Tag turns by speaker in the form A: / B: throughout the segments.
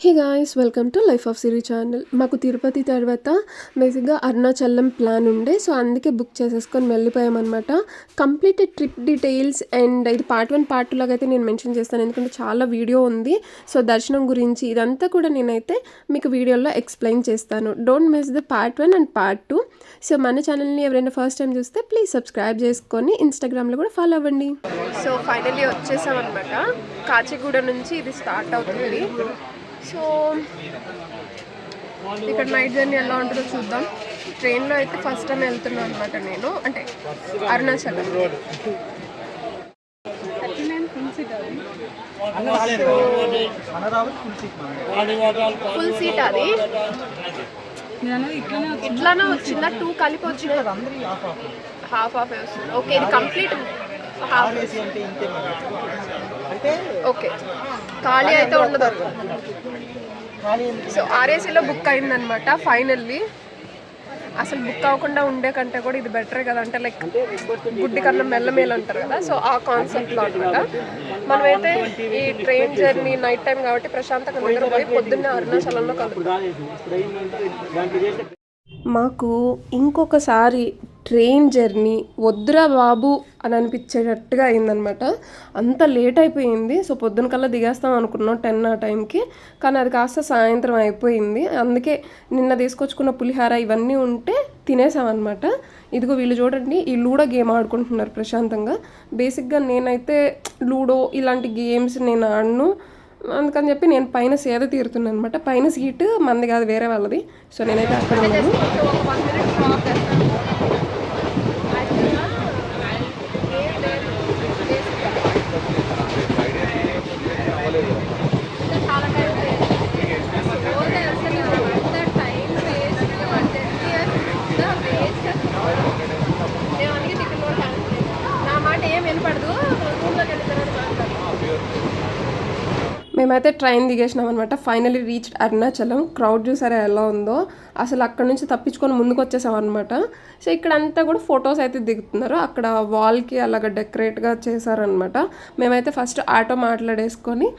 A: Hey guys welcome to life of Siri channel. మాకు తిరుపతి తర్వాత బేసిక్గా అరుణాచలం ప్లాన్ ఉండే, సో అందుకే బుక్ చేసేసుకొని వెళ్ళిపోయామన్నమాట. కంప్లీట్ ట్రిప్ డీటెయిల్స్ అండ్ ఇది పార్ట్ 1 పార్ట్ 2 లాగా అయితే నేను మెన్షన్ చేస్తాను, ఎందుకంటే చాలా వీడియో ఉంది. సో దర్శనం గురించి ఇదంతా కూడా నేనైతే మీకు వీడియోలో ఎక్స్ప్లెయిన్ చేస్తాను. Don't miss the part 1 and part 2. So మన ఛానల్ని ఎవరైనా ఫస్ట్ టైం చూస్తే ప్లీజ్ సబ్స్క్రైబ్ చేసుకొని ఇన్స్టాగ్రామ్లో కూడా ఫాలో అవ్వండి. So finally వచ్చేసామన్నమాట. కాచిగూడ నుంచి ఇది స్టార్ట్ అవుతుంది. సో ఇక్కడ నైట్ జర్నీ ఎలా ఉంటుందో చూద్దాం. ట్రైన్లో అయితే ఫస్ట్ టైం వెళ్తున్నాను అనమాట నేను, అంటే అరుణాచలం. ఫుల్ సీట్ అది ఇట్లానే వచ్చిందా? 2 కలిపి వచ్చింది, హాఫ్ వస్తుంది. ఓకే, ఇది కంప్లీట్ హాఫ్. ఓకే, ఖాళీ అయితే ఉండదు. సో ఆర్ఏసీలో బుక్ అయిందనమాట ఫైనల్లీ. అసలు బుక్ అవ్వకుండా ఉండే కంటే కూడా ఇది బెటరే కదా, అంటే లైక్ గుడ్డి కన్నా మెల్లమేలు అంటారు కదా, సో ఆ కాన్సెప్ట్లో అనమాట. మనమైతే ఈ ట్రైన్ జర్నీ నైట్ టైం కాబట్టి ప్రశాంతంగా నిద్రపోయి పొద్దున్నే అరుణాచలంలో కలుగుతాం. మాకు ఇంకొకసారి ట్రైన్ జర్నీ వద్దురా బాబు అని అనిపించేటట్టుగా అయిందనమాట. అంత లేట్ అయిపోయింది. సో పొద్దున కల్లా దిగేస్తాం అనుకున్నాం 10 ఆ టైంకి, కానీ అది కాస్త సాయంత్రం అయిపోయింది. అందుకే నిన్న తీసుకొచ్చుకున్న పులిహార ఇవన్నీ ఉంటే తినేసామన్నమాట. ఇదిగో వీళ్ళు చూడండి, ఈ లూడో గేమ్ ఆడుకుంటున్నారు ప్రశాంతంగా. బేసిక్గా నేనైతే లూడో ఇలాంటి గేమ్స్ నేను ఆడను, అందుకని చెప్పి నేను పైన సేద తీరుతున్నాను అనమాట. పైన సీటు మంది కాదు, వేరే వాళ్ళది. సో నేనైతే అక్కడ ఉన్నాను. మేమైతే ట్రైన్ దిగేసినాం అనమాట. Finally reached Arunachalam. క్రౌడ్ చూసారా ఎలా ఉందో, అసలు అక్కడ నుంచి తప్పించుకొని ముందుకు వచ్చేసాం అనమాట. సో ఇక్కడ అంతా కూడా ఫొటోస్ అయితే దిగుతున్నారు. అక్కడ వాల్కి అలాగ డెకరేట్గా చేశారనమాట. మేమైతే ఫస్ట్ ఆటో మాట్లాడేసుకొని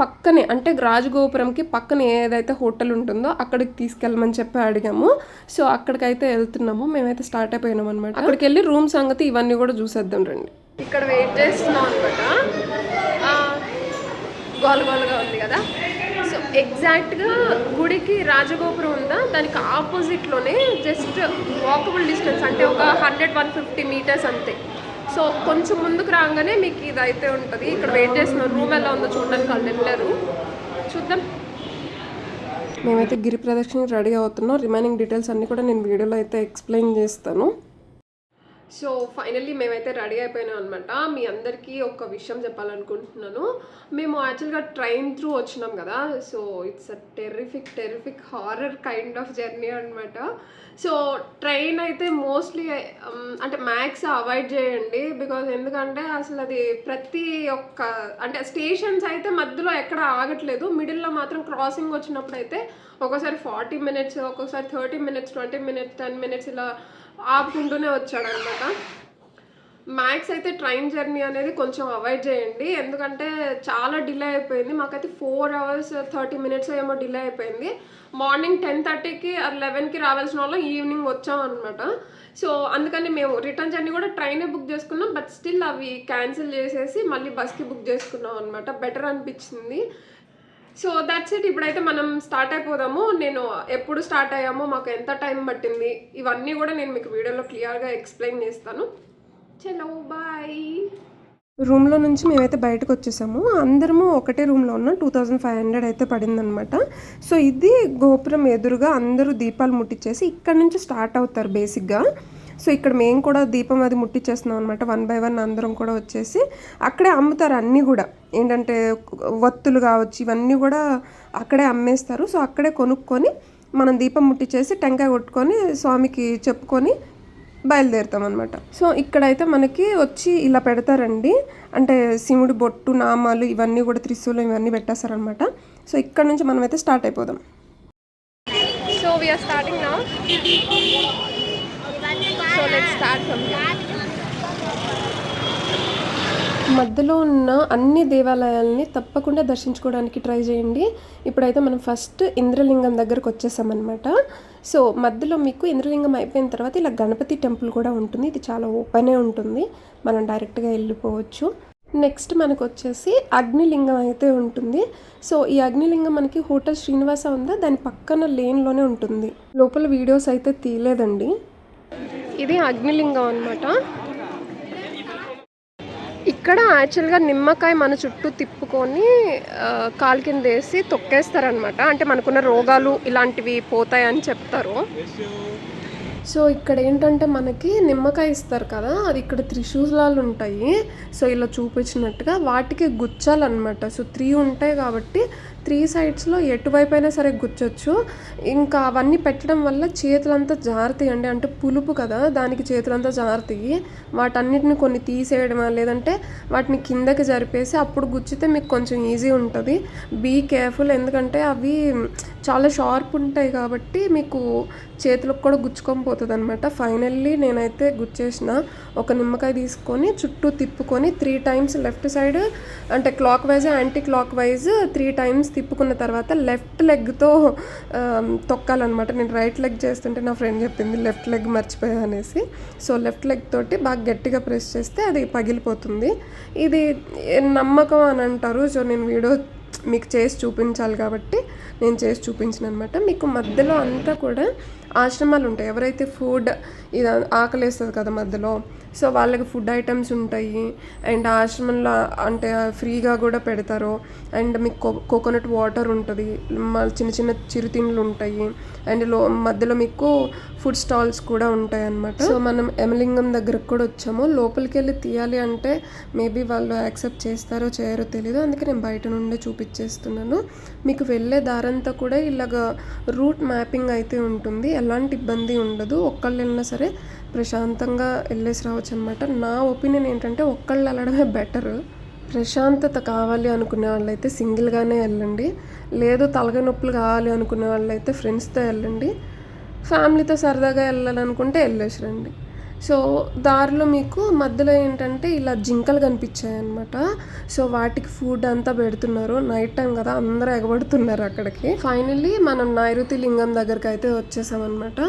A: పక్కనే, అంటే రాజగోపురంకి పక్కన ఏదైతే హోటల్ ఉంటుందో అక్కడికి తీసుకెళ్ళమని చెప్పి అడిగాము. సో అక్కడికైతే వెళ్తున్నాము. మేమైతే స్టార్ట్ అయిపోయినాం అనమాట. అక్కడికి వెళ్ళి రూమ్ సంగతి ఇవన్నీ కూడా చూసేద్దాం రండి. ఇక్కడ వెయిట్ చేస్తున్నాం అనమాట. గోలగోలుగా ఉంది కదా. సో ఎగ్జాక్ట్గా గుడికి రాజగోపురం ఉందా, దానికి ఆపోజిట్లోనే జస్ట్ వాకబుల్ డిస్టెన్స్, అంటే ఒక 100-150 మీటర్స్ అంతే. సో కొంచెం ముందుకు రాగానే మీకు ఇది అయితే ఉంటుంది. ఇక్కడ వెయిట్ చేస్తున్నాం. రూమ్ ఎలా ఉందో చూడడానికి వాళ్ళు వెళ్ళారు, చూద్దాం. మేమైతే గిరి ప్రదక్షిణ రెడీ అవుతున్నాం. రిమైనింగ్ డీటెయిల్స్ అన్నీ కూడా నేను వీడియోలో అయితే ఎక్స్ప్లెయిన్ చేస్తాను. సో ఫైనల్లీ మేమైతే రెడీ అయిపోయినాం అనమాట. మీ అందరికీ ఒక విషయం చెప్పాలనుకుంటున్నాను. మేము యాక్చువల్గా ట్రైన్ త్రూ వచ్చినాం కదా. So it's a terrific horror kind of journey అనమాట. సో ట్రైన్ అయితే మోస్ట్లీ అంటే మ్యాక్స్ అవాయిడ్ చేయండి, బికాజ్ ఎందుకంటే అసలు అది ప్రతి ఒక్క అంటే స్టేషన్స్ అయితే మధ్యలో ఎక్కడ ఆగట్లేదు. మిడిల్లో మాత్రం క్రాసింగ్ వచ్చినప్పుడు అయితే ఒక్కోసారి 40 మినిట్స్, ఒక్కోసారి 30 మినిట్స్, 20 మినిట్స్, 10 మినిట్స్ ఇలా ఆపుకుంటూనే వచ్చాడనమాట. మ్యాక్స్ అయితే ట్రైన్ జర్నీ అనేది కొంచెం అవాయిడ్ చేయండి, ఎందుకంటే చాలా డిలే అయిపోయింది. మాకైతే 4 hours 30 minutes ఏమో డిలే అయిపోయింది. మార్నింగ్ 10:30కి 11కి రావాల్సిన వాళ్ళం ఈవినింగ్ వచ్చాం అనమాట. సో అందుకని మేము రిటర్న్ జర్నీ కూడా ట్రైనే బుక్ చేసుకున్నాం, బట్ స్టిల్ అవి క్యాన్సిల్ చేసేసి మళ్ళీ బస్కి బుక్ చేసుకున్నాం అనమాట. బెటర్ అనిపించింది. So that's it. ఇప్పుడైతే మనం స్టార్ట్ అయిపోదాము. నేను ఎప్పుడు స్టార్ట్ అయ్యామో, మాకు ఎంత టైం పట్టింది, ఇవన్నీ కూడా నేను మీకు వీడియోలో క్లియర్గా ఎక్స్ప్లెయిన్ చేస్తాను. చలో బాయ్. రూమ్లో నుంచి మేమైతే బయటకు వచ్చేసాము. అందరము ఒకటే రూమ్లో ఉన్న 2500 అయితే పడిందనమాట. సో ఇది గోపురం ఎదురుగా అందరూ దీపాలు ముట్టించేసి ఇక్కడ నుంచి స్టార్ట్ అవుతారు బేసిక్గా. సో ఇక్కడ మేము కూడా దీపం అది ముట్టించేస్తున్నాం అనమాట. 1 by 1 అందరం కూడా వచ్చేసి అక్కడే అమ్ముతారు అన్నీ కూడా, ఏంటంటే వత్తులు కావచ్చు, ఇవన్నీ కూడా అక్కడే అమ్మేస్తారు. సో అక్కడే కొనుక్కొని మనం దీపం ముట్టించేసి టెంకాయ కొట్టుకొని స్వామికి చెప్పుకొని బయలుదేరుతాం అనమాట. సో ఇక్కడైతే మనకి వచ్చి ఇలా పెడతారండి, అంటే శివుడి బొట్టు, నామాలు ఇవన్నీ కూడా, త్రిశూలం ఇవన్నీ పెట్టేస్తారనమాట. సో ఇక్కడ నుంచి మనమైతే స్టార్ట్ అయిపోదాం. So we are starting now. So let's start from here. మధ్యలో ఉన్న అన్ని దేవాలయాల్ని తప్పకుండా దర్శించుకోవడానికి ట్రై చేయండి. ఇప్పుడైతే మనం ఫస్ట్ ఇంద్రలింగం దగ్గరకు వచ్చేసామన్నమాట. సో మధ్యలో మీకు ఇంద్రలింగం అయిపోయిన తర్వాత ఇలా గణపతి టెంపుల్ కూడా ఉంటుంది. ఇది చాలా ఓపెనే ఉంటుంది, మనం డైరెక్ట్గా వెళ్ళిపోవచ్చు. నెక్స్ట్ మనకు వచ్చేసి అగ్నిలింగం అయితే ఉంటుంది. సో ఈ అగ్నిలింగం మనకి హోటల్ శ్రీనివాస ఉందా, దాని పక్కన లేన్లోనే ఉంటుంది. లోపల వీడియోస్ అయితే తీయలేదండి. ఇది అగ్నిలింగం అనమాట. ఇక్కడ యాక్చువల్గా నిమ్మకాయ మన చుట్టూ తిప్పుకొని కాలు కింద వేసి తొక్కేస్తారనమాట. అంటే మనకున్న రోగాలు ఇలాంటివి పోతాయని చెప్తారు. సో ఇక్కడ ఏంటంటే మనకి నిమ్మకాయ ఇస్తారు కదా, అది ఇక్కడ త్రిశూలాలు ఉంటాయి. సో ఇలా చూపించినట్టుగా వాటికి గుచ్చాలన్నమాట. సో 3 ఉంటాయి కాబట్టి 3 సైడ్స్లో ఎటువైపు అయినా సరే గుచ్చొచ్చు. ఇంకా అవన్నీ పెట్టడం వల్ల చేతులంతా జారుతాయి అండి. అంటే పులుపు కదా, దానికి చేతులంతా జారుతాయి. వాటన్నిటిని కొన్ని తీసేయడమా లేదంటే వాటిని కిందకి జరిపేసి అప్పుడు గుచ్చితే మీకు కొంచెం ఈజీ ఉంటుంది. బీ కేర్ఫుల్, ఎందుకంటే అవి చాలా షార్ప్ ఉంటాయి కాబట్టి మీకు చేతులకు కూడా గుచ్చుకొని పోతుంది అనమాట. ఫైనల్లీ నేనైతే గుచ్చేసిన. ఒక నిమ్మకాయ తీసుకొని చుట్టూ తిప్పుకొని 3 టైమ్స్ లెఫ్ట్ సైడ్ అంటే clockwise anticlockwise 3 times తిప్పుకున్న తర్వాత లెఫ్ట్ లెగ్తో తొక్కాలన్నమాట. నేను రైట్ లెగ్ చేస్తుంటే నా ఫ్రెండ్ చెప్పింది లెఫ్ట్ లెగ్ మర్చిపోయా అనేసి. సో లెఫ్ట్ లెగ్ తోటి బాగా గట్టిగా ప్రెస్ చేస్తే అది పగిలిపోతుంది. ఇది నమ్మకం అని అంటారు. సో నేను వీడియో మీకు చేసి చూపించాలి కాబట్టి నేను చేసి చూపించిన అనమాట. మీకు మధ్యలో అంతా కూడా ఆశ్రమాలు ఉంటాయి. ఎవరైతే ఫుడ్ ఇది ఆకలేస్తుంది కదా మధ్యలో, సో వాళ్ళకి ఫుడ్ ఐటమ్స్ ఉంటాయి. అండ్ ఆశ్రమంలో అంటే ఫ్రీగా కూడా పెడతారు. అండ్ మీకు కోకోనట్ వాటర్ ఉంటుంది, చిన్న చిన్న చిరుతిండ్లు ఉంటాయి. అండ్ మధ్యలో మీకు ఫుడ్ స్టాల్స్ కూడా ఉంటాయి అన్నమాట. సో మనం యమలింగం దగ్గరకు కూడా వచ్చాము. లోపలికి వెళ్ళి తీయాలి అంటే మేబీ వాళ్ళు యాక్సెప్ట్ చేస్తారో చేయరో తెలీదు, అందుకే నేను బయట నుండే చూపించేస్తున్నాను. మీకు వెళ్ళే దారంతా కూడా ఇలాగ రూట్ మ్యాపింగ్ అయితే ఉంటుంది. ఎలాంటి ఇబ్బంది ఉండదు. ఒక్కళ్ళు వెళ్ళినా సరే ప్రశాంతంగా వెళ్ళేసి రావచ్చు అనమాట. నా ఒపీనియన్ ఏంటంటే ఒక్కళ్ళు వెళ్ళడమే బెటర్. ప్రశాంతత కావాలి అనుకునే వాళ్ళైతే సింగిల్గానే వెళ్ళండి. లేదు తలకాయ నొప్పులు కావాలి అనుకునే వాళ్ళైతే ఫ్రెండ్స్తో వెళ్ళండి. ఫ్యామిలీతో సరదాగా వెళ్ళాలనుకుంటే వెళ్ళేసి రండి. సో దారిలో మీకు మధ్యలో ఏంటంటే ఇలా జింకలు కనిపించాయి అనమాట. సో వాటికి ఫుడ్ అంతా పెడుతున్నారు. నైట్ టైం కదా, అందరూ ఎగబడుతున్నారు అక్కడికి. ఫైనల్లీ మనం నైరుతి లింగం దగ్గరికి అయితే వచ్చేసామన్నమాట.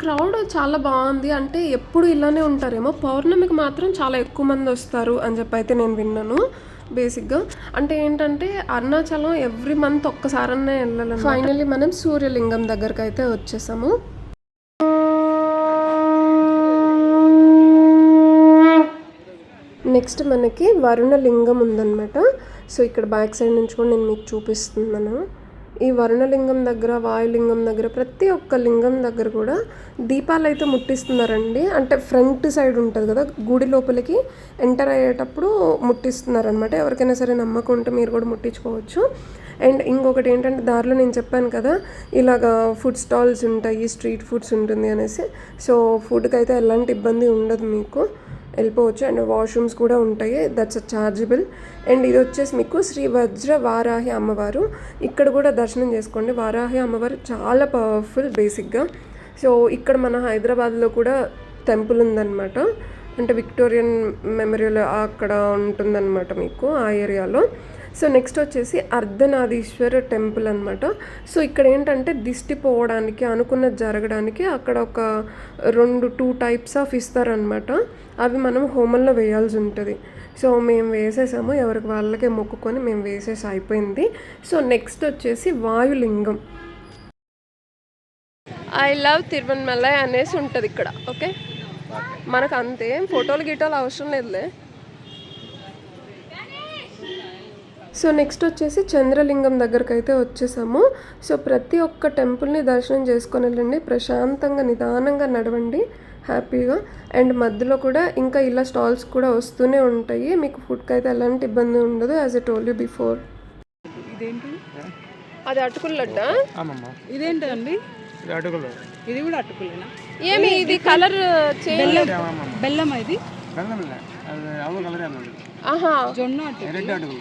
A: క్రౌడ్ చాలా బాగుంది. అంటే ఎప్పుడు ఇలానే ఉంటారేమో, పౌర్ణమికి మాత్రం చాలా ఎక్కువ మంది వస్తారు అని చెప్పి అయితే నేను విన్నాను. బేసిక్గా అంటే ఏంటంటే అరుణాచలం ఎవ్రీ మంత్ ఒక్కసారనే వెళ్ళాలి. ఫైనల్లీ మనం సూర్యలింగం దగ్గరికి అయితే వచ్చేసాము. నెక్స్ట్ మనకి వరుణలింగం ఉందన్నమాట. సో ఇక్కడ బ్యాక్ సైడ్ నుంచి కూడా నేను మీకు చూపిస్తున్నాను. ఈ వరుణలింగం దగ్గర, వాయులింగం దగ్గర, ప్రతి ఒక్క లింగం దగ్గర కూడా దీపాలు అయితే ముట్టిస్తున్నారండి. అంటే ఫ్రంట్ సైడ్ ఉంటుంది కదా, గుడి లోపలికి ఎంటర్ అయ్యేటప్పుడు ముట్టిస్తున్నారనమాట. ఎవరికైనా సరే నమ్మకం ఉంటే మీరు కూడా ముట్టించుకోవచ్చు. అండ్ ఇంకొకటి ఏంటంటే దారిలో నేను చెప్పాను కదా ఇలాగా ఫుడ్ స్టాల్స్ ఉంటాయి, స్ట్రీట్ ఫుడ్స్ ఉంటుంది అనేసి. సో ఫుడ్కి అయితే ఎలాంటి ఇబ్బంది ఉండదు, మీకు వెళ్ళిపోవచ్చు. అండ్ వాష్రూమ్స్ కూడా ఉంటాయి, దట్స్ చార్జబుల్. అండ్ ఇది వచ్చేసి మీకు శ్రీ వజ్ర వారాహి అమ్మవారు. ఇక్కడ కూడా దర్శనం చేసుకోండి. వారాహి అమ్మవారు చాలా పవర్ఫుల్ బేసిక్గా. సో ఇక్కడ మన హైదరాబాద్లో కూడా టెంపుల్ ఉందన్నమాట. అంటే విక్టోరియన్ మెమోరియల్ అక్కడ ఉంటుందన్నమాట మీకు ఆ ఏరియాలో. సో నెక్స్ట్ వచ్చేసి అర్ధనారీశ్వర టెంపుల్ అనమాట. సో ఇక్కడ ఏంటంటే దిష్టి పోవడానికి, అనుకున్నది జరగడానికి అక్కడ ఒక 2 టైప్స్ ఆఫ్ ఇస్తారనమాట. అవి మనం హోమంలో వేయాల్సి ఉంటుంది. సో మేము వేసేసాము, ఎవరికి వాళ్ళకే మొక్కుకొని మేము వేసేసి అయిపోయింది. సో నెక్స్ట్ వచ్చేసి వాయులింగం. ఐ లవ్ తిరువన్మలై అనేసి ఉంటుంది ఇక్కడ. ఓకే, మనకు అంతే ఫోటోలు గిటోలు అవసరం లేదులే. సో నెక్స్ట్ వచ్చేసి చంద్రలింగం దగ్గరికి అయితే వచ్చేసాము. సో ప్రతి ఒక్క టెంపుల్ని దర్శనం చేసుకొని వెళ్ళండి. ప్రశాంతంగా నిదానంగా నడవండి హ్యాపీగా. అండ్ మధ్యలో కూడా ఇంకా ఇలా స్టాల్స్ కూడా వస్తూనే ఉంటాయి. మీకు ఫుడ్కి అయితే ఎలాంటి ఇబ్బంది ఉండదు, as a told you before.
B: ఇదేంటి?
A: అది అటుకుల లడ్డా.
B: ఇదేంటండి? ఇది కూడా అటుకులేనా?
A: ఏమి ఇది కలర్ చేంజ్?
B: బెల్లం. ఇది
A: ఆహా,
B: జొన్న అటుకులు.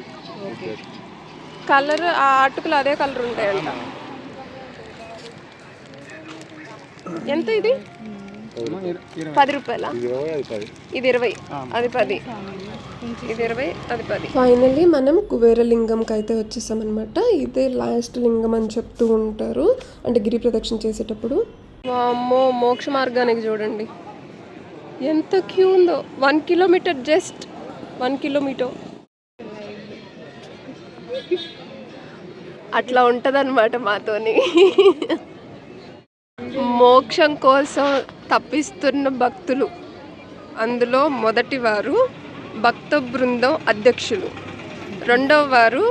A: కలర్ ఆ అటుకులు అదే కలర్ ఉంటాయంట. ఎంత ఇది? 10 రూపాయల? ఇది 20, అది 10. ఇది 20, అది 10. ఫైనల్లీ మనం కుబేరలింగంకి అయితే వచ్చేసామన్నమాట. ఇదే లాస్ట్ లింగం అని చెప్తూ ఉంటారు, అంటే గిరి ప్రదక్షిణ చేసేటప్పుడు. వామ్మో, మోక్ష మార్గానికి చూడండి ఎంత క్యూ ఉందో. 1 కిలోమీటర్, జస్ట్ 1 కిలోమీటర్ అట్లా ఉంటదన్నమాట మాతోని. మోక్షం కోసం తప్పిస్తున్న భక్తులు, అందులో మొదటి వారు భక్త బృందం అధ్యక్షులు, రెండవ వారు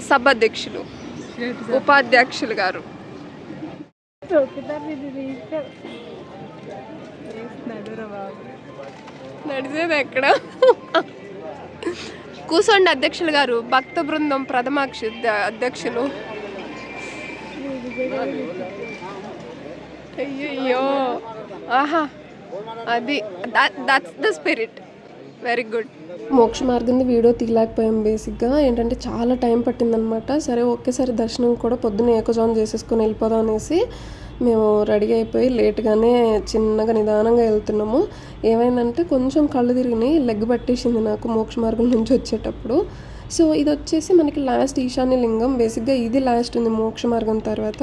A: సభాధ్యక్షులు, ఉపాధ్యక్షులు గారు. నడిచేది ఎక్కడ? కూర్చోండి అధ్యక్షులు గారు, భక్త బృందం అధ్యక్షులు. అయ్యో, ఆహా, అది that's the spirit. Very good. మోక్ష మార్గం వీడియో తీయలేకపోయాం. బేసిక్గా ఏంటంటే చాలా టైం పట్టిందనమాట. సరే ఒకేసారి దర్శనం కూడా పొద్దున్న ఏకజాన్ చేసేసుకొని వెళ్ళిపోదాం అనేసి మేము రెడీ అయిపోయి లేట్గానే చిన్నగా నిదానంగా వెళ్తున్నాము. ఏమైందంటే కొంచెం కళ్ళు తిరిగినాయి, లెగ్ పట్టేసింది నాకు మోక్ష మార్గం నుంచి వచ్చేటప్పుడు. సో ఇది వచ్చేసి మనకి లాస్ట్ ఈశాన్య లింగం. బేసిక్గా ఇది లాస్ట్ ఉంది మోక్ష మార్గం తర్వాత.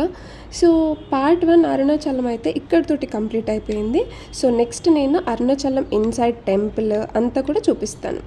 A: సో పార్ట్ 1 అరుణాచలం అయితే ఇక్కడితోటి కంప్లీట్ అయిపోయింది. సో నెక్స్ట్ నేను అరుణాచలం ఇన్సైడ్ టెంపుల్ అంతా కూడా చూపిస్తాను.